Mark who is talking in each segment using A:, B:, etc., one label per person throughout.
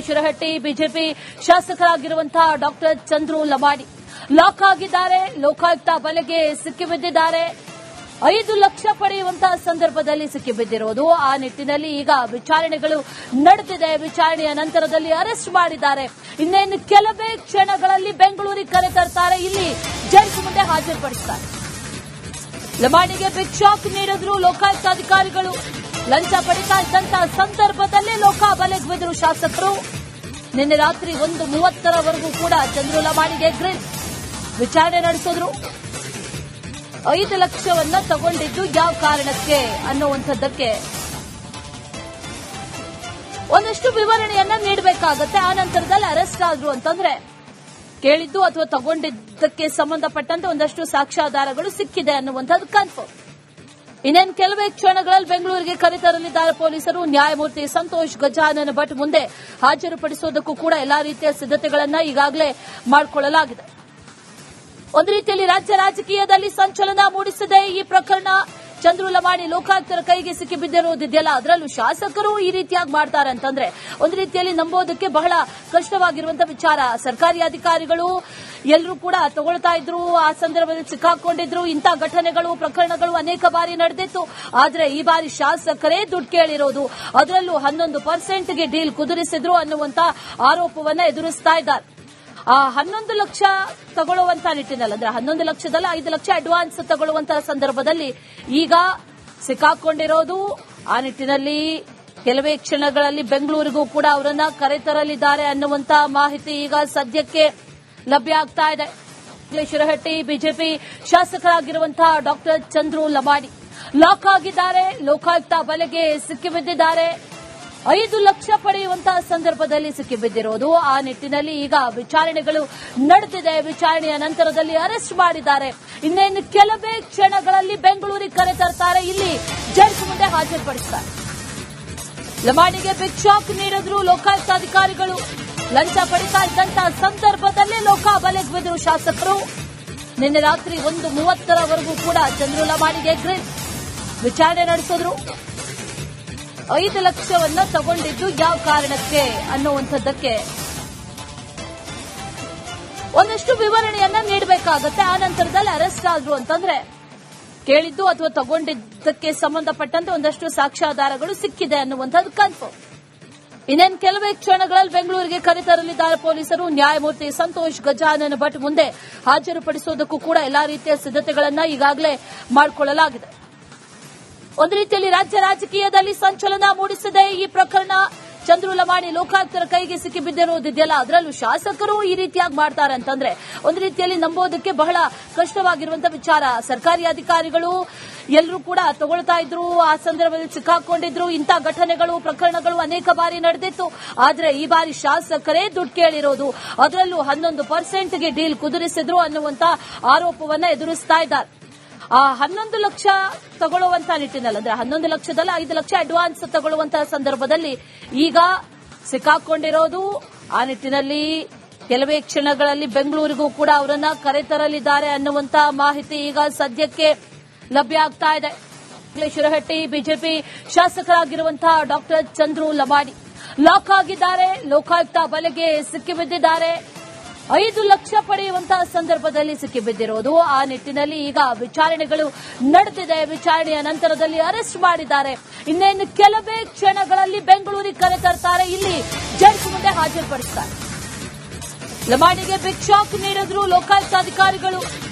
A: Shirahatti BJP ಶಾಸಕರಾಗಿರುವಂತಹ doctor Chandru Lamani lock ಆಗಿದ್ದಾರೆ. ಲೋಕಾಯುಕ್ತ ಬಲೆಗೆ ಸಿಕ್ಕಿಬಿದ್ದಿದ್ದಾರೆ. 5 ಲಕ್ಷ ಪಡೆಯುವಂತಹ ಸಂದರ್ಭದಲ್ಲಿ ಸಿಕ್ಕಿಬಿದ್ದಿರುವುದು. ಆ ನಿಟ್ಟಿನಲ್ಲಿ ಈಗ ವಿಚಾರಣೆಗಳು ನಡೆದಿದೆ. ವಿಚಾರಣೆಯ ನಂತರದಲ್ಲಿ ಅರೆಸ್ಟ್ ಮಾಡಿದ್ದಾರೆ. ಇನ್ನೇನು ಕೆಲವೇ ಕ್ಷಣಗಳಲ್ಲಿ ಬೆಂಗಳೂರಿಗೆ ಕರೆತರ್ತಾರೆ. ಇಲ್ಲಿ ಜಡ್ಜ್ ಮುಂದೆ ಹಾಜರುಪಡಿಸುತ್ತಾರೆ. ಲಮಾಣಿಗೆ ಬಿಗ್ ಶಾಕ್ ನೀಡಿದ್ರು ಲೋಕಾಯುಕ್ತ ಅಧಿಕಾರಿಗಳು. ಲಂಚ ಪಡಿತಾ ಇದ್ದಂತಹ ಸಂದರ್ಭದಲ್ಲೇ ಲೋಕ ಬಲೆಗೆ ಬಿದ್ದರು ಶಾಸಕರು. ನಿನ್ನೆ ರಾತ್ರಿ 1:30 ಕೂಡ ಚಂದ್ರು ಲಮಾಣಿಗೆ ಗ್ರಿಲ್ ವಿಚಾರಣೆ ನಡೆಸಿದ್ರು. 5 ಲಕ್ಷವನ್ನ ತಗೊಂಡಿದ್ದು ಯಾವ ಕಾರಣಕ್ಕೆ ಅನ್ನುವಂಥದ್ದಕ್ಕೆ ಒಂದಷ್ಟು ವಿವರಣೆಯನ್ನ ನೀಡಬೇಕಾಗತ್ತೆ. ಆ ನಂತರದಲ್ಲಿ ಅರೆಸ್ಟ್ ಆದ್ರು ಅಂತಂದ್ರೆ ಕೇಳಿದ್ದು ಅಥವಾ ತಗೊಂಡಿದ್ದಕ್ಕೆ ಸಂಬಂಧಪಟ್ಟಂತೆ ಒಂದಷ್ಟು ಸಾಕ್ಷ್ಯಾಧಾರಗಳು ಸಿಕ್ಕಿದೆ ಅನ್ನುವಂಥದ್ದು ಕನ್ಫರ್ಮ್. ಇನ್ನೇನು ಕೆಲವೇ ಕ್ಷಣಗಳಲ್ಲಿ ಬೆಂಗಳೂರಿಗೆ ಕರೆತರಲಿದ್ದಾರೆ ಪೊಲೀಸರು. ನ್ಯಾಯಮೂರ್ತಿ ಸಂತೋಷ್ ಗಜಾನನ ಭಟ್ ಮುಂದೆ ಹಾಜರುಪಡಿಸುವುದಕ್ಕೂ ಕೂಡ ಎಲ್ಲಾ ರೀತಿಯ ಸಿದ್ಧತೆಗಳನ್ನ ಈಗಾಗಲೇ ಮಾಡಿಕೊಳ್ಳಲಾಗಿದೆ. ಒಂದು ರೀತಿಯಲ್ಲಿ ರಾಜ್ಯ ರಾಜಕೀಯದಲ್ಲಿ ಸಂಚಲನ ಮೂಡಿಸಿದೆ ಈ ಪ್ರಕರಣ. ಚಂದ್ರು ಲಮಾಣಿ ಲೋಕಾಯುಕ್ತರ ಕೈಗೆ ಸಿಕ್ಕಿಬಿದ್ದಿರುವುದಿದೆಯಲ್ಲ, ಅದರಲ್ಲೂ ಶಾಸಕರು ಈ ರೀತಿಯಾಗಿ ಮಾಡ್ತಾರೆ ಅಂತಂದ್ರೆ ಒಂದು ರೀತಿಯಲ್ಲಿ ನಂಬೋದಕ್ಕೆ ಬಹಳ ಕಷ್ಟವಾಗಿರುವಂತಹ ವಿಚಾರ. ಸರ್ಕಾರಿ ಅಧಿಕಾರಿಗಳು ಎಲ್ಲರೂ ಕೂಡ ತಗೊಳ್ತಾ ಇದ್ರು, ಆ ಸಂದರ್ಭದಲ್ಲಿ ಸಿಕ್ಕಾಕೊಂಡಿದ್ರು. ಇಂಥ ಘಟನೆಗಳು ಪ್ರಕರಣಗಳು ಅನೇಕ ಬಾರಿ ನಡೆದಿತ್ತು. ಆದ್ರೆ ಈ ಬಾರಿ ಶಾಸಕರೇ ದುಡ್ಡು ಕೇಳಿರೋದು, ಅದರಲ್ಲೂ 11% ಡೀಲ್ ಕುದುರಿಸಿದ್ರು ಅನ್ನುವಂತ ಆರೋಪವನ್ನ ಎದುರಿಸ್ತಾ ಇದ್ದಾರೆ. ಆ 11 ಲಕ್ಷ ತಗೊಳ್ಳುವಂತಹ ನಿಟ್ಟಿನಲ್ಲಿ ಅಂದ್ರೆ 11 ಲಕ್ಷದಲ್ಲಿ 5 ಲಕ್ಷ ಅಡ್ವಾನ್ಸ್ ತಗೊಳ್ಳುವಂತಹ ಸಂದರ್ಭದಲ್ಲಿ ಈಗ ಸಿಕ್ಕಾಕೊಂಡಿರೋದು. ಆ ನಿಟ್ಟಿನಲ್ಲಿ ಕೆಲವೇ ಕ್ಷಣಗಳಲ್ಲಿ ಬೆಂಗಳೂರಿಗೂ ಕೂಡ ಅವರನ್ನ ಕರೆತರಲಿದ್ದಾರೆ ಅನ್ನುವಂತ ಮಾಹಿತಿ ಈಗ ಸದ್ಯಕ್ಕೆ ಲಭ್ಯ ಆಗ್ತಾ ಇದೆ. ಶಿರಹಟ್ಟಿ ಬಿಜೆಪಿ ಶಾಸಕರಾಗಿರುವಂತಹ ಡಾಕ್ಟರ್ ಚಂದ್ರು ಲಮಾಣಿ ಲಾಕ್ ಆಗಿದ್ದಾರೆ. ಲೋಕಾಯುಕ್ತ ಬಲೆಗೆ ಸಿಕ್ಕಿಬಿದ್ದಿದ್ದಾರೆ. 5 ಲಕ್ಷ ಪಡೆಯುವಂತಹ ಸಂದರ್ಭದಲ್ಲಿ ಸಿಕ್ಕಿಬಿದ್ದಿರುವುದು. ಆ ನಿಟ್ಟಿನಲ್ಲಿ ಈಗ ವಿಚಾರಣೆಗಳು ನಡೆದಿದೆ. ವಿಚಾರಣೆಯ ನಂತರದಲ್ಲಿ ಅರೆಸ್ಟ್ ಮಾಡಿದ್ದಾರೆ. ಇನ್ನೇನು ಕೆಲವೇ ಕ್ಷಣಗಳಲ್ಲಿ ಬೆಂಗಳೂರಿಗೆ ಕರೆತರ್ತಾರೆ. ಇಲ್ಲಿ ಜಡ್ಜ್ ಮುಂದೆ ಹಾಜರುಪಡಿಸುತ್ತಾರೆ. ಲಮಾಣಿಗೆ ಬಿಗ್ ಶಾಕ್ ನೀಡಿದ್ರು ಲೋಕಾಯುಕ್ತ ಅಧಿಕಾರಿಗಳು. ಲಂಚ ಪಡಿತಾ ಇದ್ದಂತಹ ಸಂದರ್ಭದಲ್ಲೇ ಲೋಕ ಬಲೆಗೆ ಬಿದ್ದರು ಶಾಸಕರು. ನಿನ್ನೆ ರಾತ್ರಿ 1:30 ಕೂಡ ಚಂದ್ರು ಲಮಾಣಿಗೆ ಗ್ರಿಲ್ ವಿಚಾರಣೆ ನಡೆಸಿದ್ರು. 5 ಲಕ್ಷವನ್ನ ತಗೊಂಡಿದ್ದು ಯಾವ ಕಾರಣಕ್ಕೆ ಅನ್ನುವಂಥದ್ದಕ್ಕೆ ಒಂದಷ್ಟು ವಿವರಣೆಯನ್ನ ನೀಡಬೇಕಾಗತ್ತೆ. ಆ ನಂತರದಲ್ಲಿ ಅರೆಸ್ಟ್ ಆದ್ರು ಅಂತಂದ್ರೆ ಕೇಳಿದ್ದು ಅಥವಾ ತಗೊಂಡಿದ್ದಕ್ಕೆ ಸಂಬಂಧಪಟ್ಟಂತೆ ಒಂದಷ್ಟು ಸಾಕ್ಷ್ಯಾಧಾರಗಳು ಸಿಕ್ಕಿದೆ ಅನ್ನುವಂಥದ್ದು ಕನ್ಫರ್ಮ್. ಇನ್ನೇನು ಕೆಲವೇ ಕ್ಷಣಗಳಲ್ಲಿ ಬೆಂಗಳೂರಿಗೆ ಕರೆತರಲಿದ್ದಾರೆ ಪೊಲೀಸರು. ನ್ಯಾಯಮೂರ್ತಿ ಸಂತೋಷ್ ಗಜಾನನ ಭಟ್ ಮುಂದೆ ಹಾಜರುಪಡಿಸುವುದಕ್ಕೂ ಕೂಡ ಎಲ್ಲಾ ರೀತಿಯ ಸಿದ್ಧತೆಗಳನ್ನ ಈಗಾಗಲೇ ಮಾಡಿಕೊಳ್ಳಲಾಗಿದೆ. ಒಂದು ರೀತಿಯಲ್ಲಿ ರಾಜ್ಯ ರಾಜಕೀಯದಲ್ಲಿ ಸಂಚಲನ ಮೂಡಿಸಿದೆ ಈ ಪ್ರಕರಣ. ಚಂದ್ರು ಲಮಾಣಿ ಲೋಕಾಯುಕ್ತರ ಕೈಗೆ ಸಿಕ್ಕಿಬಿದ್ದಿರುವುದಿದೆಯಲ್ಲ, ಅದರಲ್ಲೂ ಶಾಸಕರು ಈ ರೀತಿಯಾಗಿ ಮಾಡ್ತಾರೆ ಅಂತಂದ್ರೆ ಒಂದು ರೀತಿಯಲ್ಲಿ ನಂಬೋದಕ್ಕೆ ಬಹಳ ಕಷ್ಟವಾಗಿರುವಂತಹ ವಿಚಾರ. ಸರ್ಕಾರಿ ಅಧಿಕಾರಿಗಳು ಎಲ್ಲರೂ ಕೂಡ ತಗೊಳ್ತಾ ಇದ್ರು, ಆ ಸಂದರ್ಭದಲ್ಲಿ ಸಿಕ್ಕಾಕೊಂಡಿದ್ರು. ಇಂಥ ಘಟನೆಗಳು ಪ್ರಕರಣಗಳು ಅನೇಕ ಬಾರಿ ನಡೆದಿತ್ತು. ಆದ್ರೆ ಈ ಬಾರಿ ಶಾಸಕರೇ ದುಡ್ಡು ಕೇಳಿರೋದು, ಅದರಲ್ಲೂ 11% ಡೀಲ್ ಕುದುರಿಸಿದ್ರು ಅನ್ನುವಂತ ಆರೋಪವನ್ನ ಎದುರಿಸ್ತಾ ಇದ್ದಾರೆ. ಆ 11 ಲಕ್ಷ ತಗೊಳ್ಳುವಂತಹ ನಿಟ್ಟಿನಲ್ಲಿ ಅಂದ್ರೆ 11 ಲಕ್ಷದಲ್ಲಿ 5 ಲಕ್ಷ ಅಡ್ವಾನ್ಸ್ ತಗೊಳ್ಳುವಂತಹ ಸಂದರ್ಭದಲ್ಲಿ ಈಗ ಸಿಕ್ಕಾಕೊಂಡಿರೋದು. ಆ ನಿಟ್ಟಿನಲ್ಲಿ ಕೆಲವೇ ಕ್ಷಣಗಳಲ್ಲಿ ಬೆಂಗಳೂರಿಗೂ ಕೂಡ ಅವರನ್ನ ಕರೆತರಲಿದ್ದಾರೆ ಅನ್ನುವಂತ ಮಾಹಿತಿ ಈಗ ಸದ್ಯಕ್ಕೆ ಲಭ್ಯ ಆಗ್ತಾ ಇದೆ. ಶಿರಹಟ್ಟಿ ಬಿಜೆಪಿ ಶಾಸಕರಾಗಿರುವಂತಹ ಡಾಕ್ಟರ್ ಚಂದ್ರು ಲಮಾಣಿ ಲಾಕ್ ಆಗಿದ್ದಾರೆ. ಲೋಕಾಯುಕ್ತ ಬಲೆಗೆ ಸಿಕ್ಕಿಬಿದ್ದಿದ್ದಾರೆ. 5 ಲಕ್ಷ ಪಡೆಯುವಂತಹ ಸಂದರ್ಭದಲ್ಲಿ ಸಿಕ್ಕಿಬಿದ್ದಿರುವುದು. ಆ ನಿಟ್ಟಿನಲ್ಲಿ ಈಗ ವಿಚಾರಣೆಗಳು ನಡೆದಿದೆ. ವಿಚಾರಣೆಯ ನಂತರದಲ್ಲಿ ಅರೆಸ್ಟ್ ಮಾಡಿದ್ದಾರೆ. ಇನ್ನೇನು ಕೆಲವೇ ಕ್ಷಣಗಳಲ್ಲಿ ಬೆಂಗಳೂರಿಗೆ ಕರೆತರ್ತಾರೆ. ಇಲ್ಲಿ ಜಡ್ಜ್ ಮುಂದೆ ಹಾಜರುಪಡಿಸುತ್ತಾರೆ. ಲಮಾಣಿಗೆ ಬಿಗ್ ಶಾಕ್ ನೀಡಿದ್ರು ಲೋಕಾಯುಕ್ತ ಅಧಿಕಾರಿಗಳು.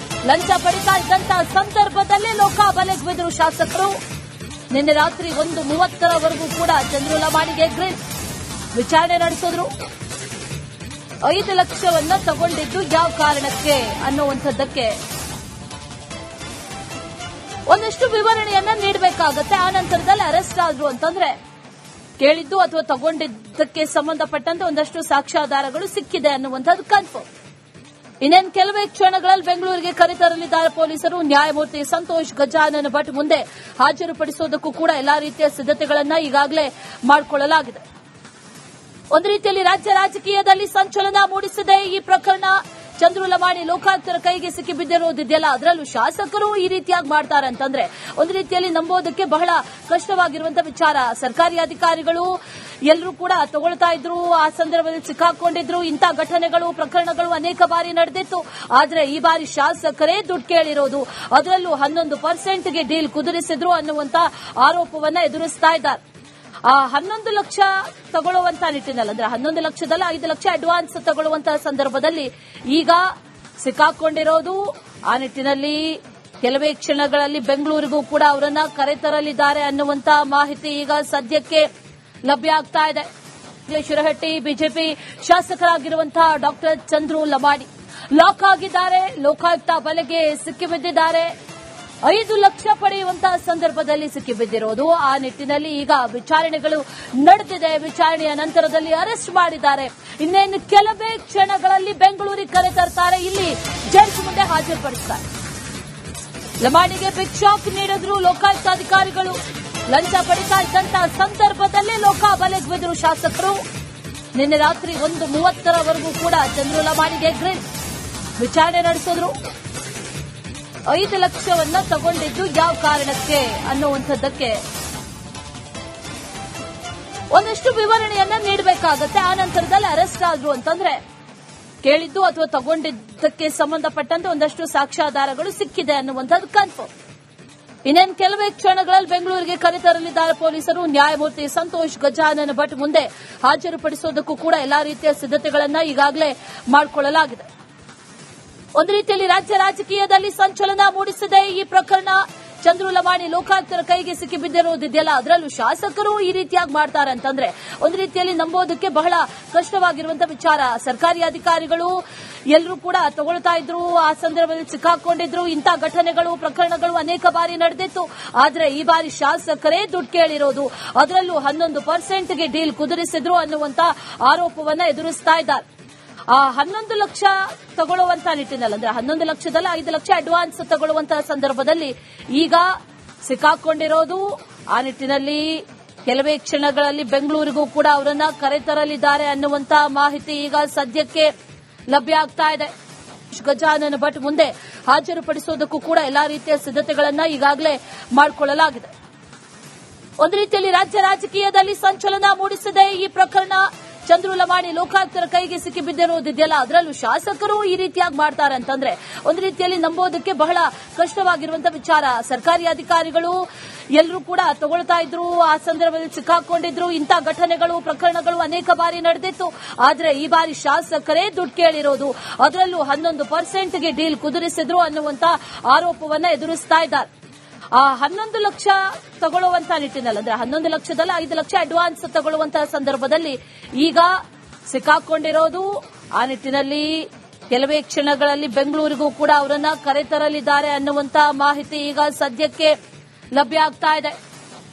A: ಲಂಚ ಪಡಿತಾ ಇದ್ದಂತಹ ಸಂದರ್ಭದಲ್ಲೇ ಲೋಕ ಬಲೆಗೆ ಬಿದ್ದರು ಶಾಸಕರು. ನಿನ್ನೆ ರಾತ್ರಿ 1:30 ಕೂಡ ಚಂದ್ರು ಲಮಾಣಿಗೆ ಗ್ರಿಲ್ ವಿಚಾರಣೆ ನಡೆಸಿದ್ರು. 5 ಲಕ್ಷವನ್ನ ತಗೊಂಡಿದ್ದು ಯಾವ ಕಾರಣಕ್ಕೆ ಅನ್ನುವಂಥದ್ದಕ್ಕೆ ಒಂದಷ್ಟು ವಿವರಣೆಯನ್ನ ನೀಡಬೇಕಾಗತ್ತೆ. ಆ ನಂತರದಲ್ಲಿ ಅರೆಸ್ಟ್ ಆದ್ರು ಅಂತಂದ್ರೆ ಕೇಳಿದ್ದು ಅಥವಾ ತಗೊಂಡಿದ್ದಕ್ಕೆ ಸಂಬಂಧಪಟ್ಟಂತೆ ಒಂದಷ್ಟು ಸಾಕ್ಷ್ಯಾಧಾರಗಳು ಸಿಕ್ಕಿದೆ ಅನ್ನುವಂಥದ್ದು ಕನ್ಫರ್ಮ್. ಇನ್ನೇನು ಕೆಲವೇ ಕ್ಷಣಗಳಲ್ಲಿ ಬೆಂಗಳೂರಿಗೆ ಕರೆತರಲಿದ್ದಾರೆ ಪೊಲೀಸರು. ನ್ಯಾಯಮೂರ್ತಿ ಸಂತೋಷ್ ಗಜಾನನ ಭಟ್ ಮುಂದೆ ಹಾಜರುಪಡಿಸುವುದಕ್ಕೂ ಕೂಡ ಎಲ್ಲಾ ರೀತಿಯ ಸಿದ್ಧತೆಗಳನ್ನ ಈಗಾಗಲೇ ಮಾಡಿಕೊಳ್ಳಲಾಗಿದೆ. ಒಂದು ರೀತಿಯಲ್ಲಿ ರಾಜ್ಯ ರಾಜಕೀಯದಲ್ಲಿ ಸಂಚಲನ ಮೂಡಿಸಿದೆ ಈ ಪ್ರಕರಣ. ಚಂದ್ರು ಲಮಾಣಿ ಲೋಕಾಯುಕ್ತರ ಕೈಗೆ ಸಿಕ್ಕಿ ಬಿದ್ದಿರೋದಿದೆಯಲ್ಲ, ಅದರಲ್ಲೂ ಶಾಸಕರು ಈ ರೀತಿಯಾಗಿ ಮಾಡ್ತಾರೆ ಅಂತಂದ್ರೆ ಒಂದು ರೀತಿಯಲ್ಲಿ ನಂಬೋದಕ್ಕೆ ಬಹಳ ಕಷ್ಟವಾಗಿರುವಂತಹ ವಿಚಾರ. ಸರ್ಕಾರಿ ಅಧಿಕಾರಿಗಳು ಎಲ್ಲರೂ ಕೂಡ ತಗೊಳ್ತಾ ಇದ್ರು, ಆ ಸಂದರ್ಭದಲ್ಲಿ ಸಿಕ್ಕಾಕೊಂಡಿದ್ರು. ಇಂಥ ಘಟನೆಗಳು, ಪ್ರಕರಣಗಳು ಅನೇಕ ಬಾರಿ ನಡೆದಿತ್ತು. ಆದ್ರೆ ಈ ಬಾರಿ ಶಾಸಕರೇ ದುಡ್ಡು ಕೇಳಿರೋದು, ಅದರಲ್ಲೂ 11% ಡೀಲ್ ಕುದುರಿಸಿದ್ರು ಅನ್ನುವಂತ ಆರೋಪವನ್ನ ಎದುರಿಸ್ತಾ ಇದ್ದಾರೆ. ಆ 11 ಲಕ್ಷ ತಗೊಳ್ಳುವಂತ ನಿಟ್ಟಿನಲ್ಲಿ, ಅಂದ್ರೆ 11 ಲಕ್ಷದಲ್ಲಿ 5 ಲಕ್ಷ ಅಡ್ವಾನ್ಸ್ ತಗೊಳ್ಳುವಂತಹ ಸಂದರ್ಭದಲ್ಲಿ ಈಗ ಸಿಕ್ಕಾಕೊಂಡಿರೋದು. ಆ ನಿಟ್ಟಿನಲ್ಲಿ ಕೆಲವೇ ಕ್ಷಣಗಳಲ್ಲಿ ಬೆಂಗಳೂರಿಗೂ ಕೂಡ ಅವರನ್ನ ಕರೆತರಲಿದ್ದಾರೆ ಅನ್ನುವಂತ ಮಾಹಿತಿ ಈಗ ಸದ್ಯಕ್ಕೆ ಲಭ್ಯ ಆಗ್ತಾ ಇದೆ. ಶಿರಹಟ್ಟಿ ಬಿಜೆಪಿ ಶಾಸಕರಾಗಿರುವಂತಹ ಡಾಕ್ಟರ್ ಚಂದ್ರು ಲಮಾಣಿ ಲಾಕ್ ಆಗಿದ್ದಾರೆ, ಲೋಕಾಯುಕ್ತ ಬಲೆಗೆ ಸಿಕ್ಕಿಬಿದ್ದಿದ್ದಾರೆ. 5 ಲಕ್ಷ ಪಡೆಯುವಂತಹ ಸಂದರ್ಭದಲ್ಲಿ ಸಿಕ್ಕಿಬಿದ್ದಿರೋದು. ಆ ನಿಟ್ಟಿನಲ್ಲಿ ಈಗ ವಿಚಾರಣೆಗಳು ನಡೆದಿದೆ. ವಿಚಾರಣೆಯ ನಂತರದಲ್ಲಿ ಅರೆಸ್ಟ್ ಮಾಡಿದ್ದಾರೆ. ಇನ್ನೇನು ಕೆಲವೇ ಕ್ಷಣಗಳಲ್ಲಿ ಬೆಂಗಳೂರಿಗೆ ಕರೆತರ್ತಾರೆ, ಇಲ್ಲಿ ಜಡ್ಜ್ ಮುಂದೆ ಹಾಜರುಪಡಿಸುತ್ತಾರೆ. ಲಮಾಣಿಗೆ ಬಿಗ್ ಶಾಕ್ ನೀಡಿದ್ರು ಲೋಕಾಯುಕ್ತ ಅಧಿಕಾರಿಗಳು. ಲಂಚ ಪಡಿತಾ ಇದ್ದಂತಹ ಸಂದರ್ಭದಲ್ಲೇ ಲೋಕ ಬಲೆಗೆ ಬಿದ್ದರು ಶಾಸಕರು. ನಿನ್ನೆ ರಾತ್ರಿ 1:30ವರೆಗೂ ಕೂಡ ಚಂದ್ರು ಲಮಾಣಿಗೆ ಗ್ರಿಲ್ ವಿಚಾರಣೆ ನಡೆಸಿದ್ರು. 5 ಲಕ್ಷವನ್ನ ತಗೊಂಡಿದ್ದು ಯಾವ ಕಾರಣಕ್ಕೆ ಅನ್ನುವಂಥದ್ದಕ್ಕೆ ಒಂದಷ್ಟು ವಿವರಣೆಯನ್ನ ನೀಡಬೇಕಾಗತ್ತೆ. ಆ ನಂತರದಲ್ಲಿ ಅರೆಸ್ಟ್ ಆದ್ರು ಅಂತಂದ್ರೆ ಕೇಳಿದ್ದು ಅಥವಾ ತಗೊಂಡಿದ್ದಕ್ಕೆ ಸಂಬಂಧಪಟ್ಟಂತೆ ಒಂದಷ್ಟು ಸಾಕ್ಷ್ಯಾಧಾರಗಳು ಸಿಕ್ಕಿದೆ ಅನ್ನುವಂಥದ್ದು ಕನ್ಫರ್ಮ್. ಇನ್ನೇನು ಕೆಲವೇ ಕ್ಷಣಗಳಲ್ಲಿ ಬೆಂಗಳೂರಿಗೆ ಕರೆತರಲಿದ್ದಾರೆ ಪೊಲೀಸರು. ನ್ಯಾಯಮೂರ್ತಿ ಸಂತೋಷ್ ಗಜಾನನ ಭಟ್ ಮುಂದೆ ಹಾಜರುಪಡಿಸೋದಕ್ಕೂ ಕೂಡ ಎಲ್ಲಾ ರೀತಿಯ ಸಿದ್ಧತೆಗಳನ್ನ ಈಗಾಗಲೇ ಮಾಡಿಕೊಳ್ಳಲಾಗಿದೆ. ಒಂದು ರೀತಿಯಲ್ಲಿ ರಾಜ್ಯ ರಾಜಕೀಯದಲ್ಲಿ ಸಂಚಲನ ಮೂಡಿಸಿದೆ ಈ ಪ್ರಕರಣ. ಚಂದ್ರು ಲಮಾಣಿ ಲೋಕಾಯುಕ್ತರ ಕೈಗೆ ಸಿಕ್ಕಿ ಬಿದ್ದಿರೋದಿದೆಯಲ್ಲ, ಅದರಲ್ಲೂ ಶಾಸಕರು ಈ ರೀತಿಯಾಗಿ ಮಾಡ್ತಾರೆ ಅಂತಂದ್ರೆ ಒಂದು ರೀತಿಯಲ್ಲಿ ನಂಬೋದಕ್ಕೆ ಬಹಳ ಕಷ್ಟವಾಗಿರುವಂತಹ ವಿಚಾರ. ಸರ್ಕಾರಿ ಅಧಿಕಾರಿಗಳು ಎಲ್ಲರೂ ಕೂಡ ತಗೊಳ್ತಾ ಇದ್ರು, ಆ ಸಂದರ್ಭದಲ್ಲಿ ಸಿಕ್ಕಾಕೊಂಡಿದ್ರು. ಇಂಥ ಘಟನೆಗಳು, ಪ್ರಕರಣಗಳು ಅನೇಕ ಬಾರಿ ನಡೆದಿತ್ತು. ಆದ್ರೆ ಈ ಬಾರಿ ಶಾಸಕರೇ ದುಡ್ಡು ಕೇಳಿರೋದು, ಅದರಲ್ಲೂ 11% ಡೀಲ್ ಕುದುರಿಸಿದ್ರು ಅನ್ನುವಂತ ಆರೋಪವನ್ನ ಎದುರಿಸ್ತಾ ಇದ್ದಾರೆ. ಆ 11 ಲಕ್ಷ ತಗೊಳ್ಳುವಂತ ನಿಟ್ಟಿನಲ್ಲಿ, ಅಂದ್ರೆ 11 ಲಕ್ಷದಲ್ಲಿ 5 ಲಕ್ಷ ಅಡ್ವಾನ್ಸ್ ತಗೊಳ್ಳುವಂತಹ ಸಂದರ್ಭದಲ್ಲಿ ಈಗ ಸಿಕ್ಕಾಕೊಂಡಿರೋದು. ಆ ನಿಟ್ಟಿನಲ್ಲಿ ಕೆಲವೇ ಕ್ಷಣಗಳಲ್ಲಿ ಬೆಂಗಳೂರಿಗೂ ಕೂಡ ಅವರನ್ನ ಕರೆತರಲಿದ್ದಾರೆ ಅನ್ನುವಂತ ಮಾಹಿತಿ ಈಗ ಸದ್ಯಕ್ಕೆ ಲಭ್ಯ ಆಗ್ತಾ ಇದೆ. ಗಜಾನನ ಭಟ್ ಮುಂದೆ ಹಾಜರುಪಡಿಸೋದಕ್ಕೂ ಕೂಡ ಎಲ್ಲಾ ರೀತಿಯ ಸಿದ್ಧತೆಗಳನ್ನ ಈಗಾಗಲೇ ಮಾಡಿಕೊಳ್ಳಲಾಗಿದೆ. ಒಂದು ರೀತಿಯಲ್ಲಿ ರಾಜ್ಯ ರಾಜಕೀಯದಲ್ಲಿ ಸಂಚಲನ ಮೂಡಿಸಿದೆ ಈ ಪ್ರಕರಣ. ಚಂದ್ರು ಲಮಾಣಿ ಲೋಕಾಯುಕ್ತರ ಕೈಗೆ ಸಿಕ್ಕಿ ಬಿದ್ದಿರೋದಿದೆಯಲ್ಲ, ಅದರಲ್ಲೂ ಶಾಸಕರು ಈ ರೀತಿಯಾಗಿ ಮಾಡ್ತಾರೆ ಅಂತಂದ್ರೆ ಒಂದು ರೀತಿಯಲ್ಲಿ ನಂಬೋದಕ್ಕೆ ಬಹಳ ಕಷ್ಟವಾಗಿರುವಂತಹ ವಿಚಾರ. ಸರ್ಕಾರಿ ಅಧಿಕಾರಿಗಳು ಎಲ್ಲರೂ ಕೂಡ ತಗೊಳ್ತಾ ಇದ್ರು, ಆ ಸಂದರ್ಭದಲ್ಲಿ ಸಿಕ್ಕಾಕೊಂಡಿದ್ರು. ಇಂಥ ಘಟನೆಗಳು, ಪ್ರಕರಣಗಳು ಅನೇಕ ಬಾರಿ ನಡೆದಿತ್ತು. ಆದ್ರೆ ಈ ಬಾರಿ ಶಾಸಕರೇ ದುಡ್ಡು ಕೇಳಿರೋದು, ಅದರಲ್ಲೂ 11% ಡೀಲ್ ಕುದುರಿಸಿದ್ರು ಅನ್ನುವಂತ ಆರೋಪವನ್ನ ಎದುರಿಸ್ತಾ ಇದ್ದಾರೆ. ಆ 11 ಲಕ್ಷ ತಗೊಳ್ಳುವಂತ ನಿಟ್ಟಿನಲ್ಲಿ, ಅಂದ್ರೆ 11 ಲಕ್ಷದಲ್ಲಿ 5 ಲಕ್ಷ ಅಡ್ವಾನ್ಸ್ ತಗೊಳ್ಳುವಂತಹ ಸಂದರ್ಭದಲ್ಲಿ ಈಗ ಸಿಕ್ಕಾಕೊಂಡಿರೋದು. ಆ ನಿಟ್ಟಿನಲ್ಲಿ ಕೆಲವೇ ಕ್ಷಣಗಳಲ್ಲಿ ಬೆಂಗಳೂರಿಗೂ ಕೂಡ ಅವರನ್ನ ಕರೆತರಲಿದ್ದಾರೆ ಅನ್ನುವಂತ ಮಾಹಿತಿ ಈಗ ಸದ್ಯಕ್ಕೆ ಲಭ್ಯ ಆಗ್ತಾ ಇದೆ.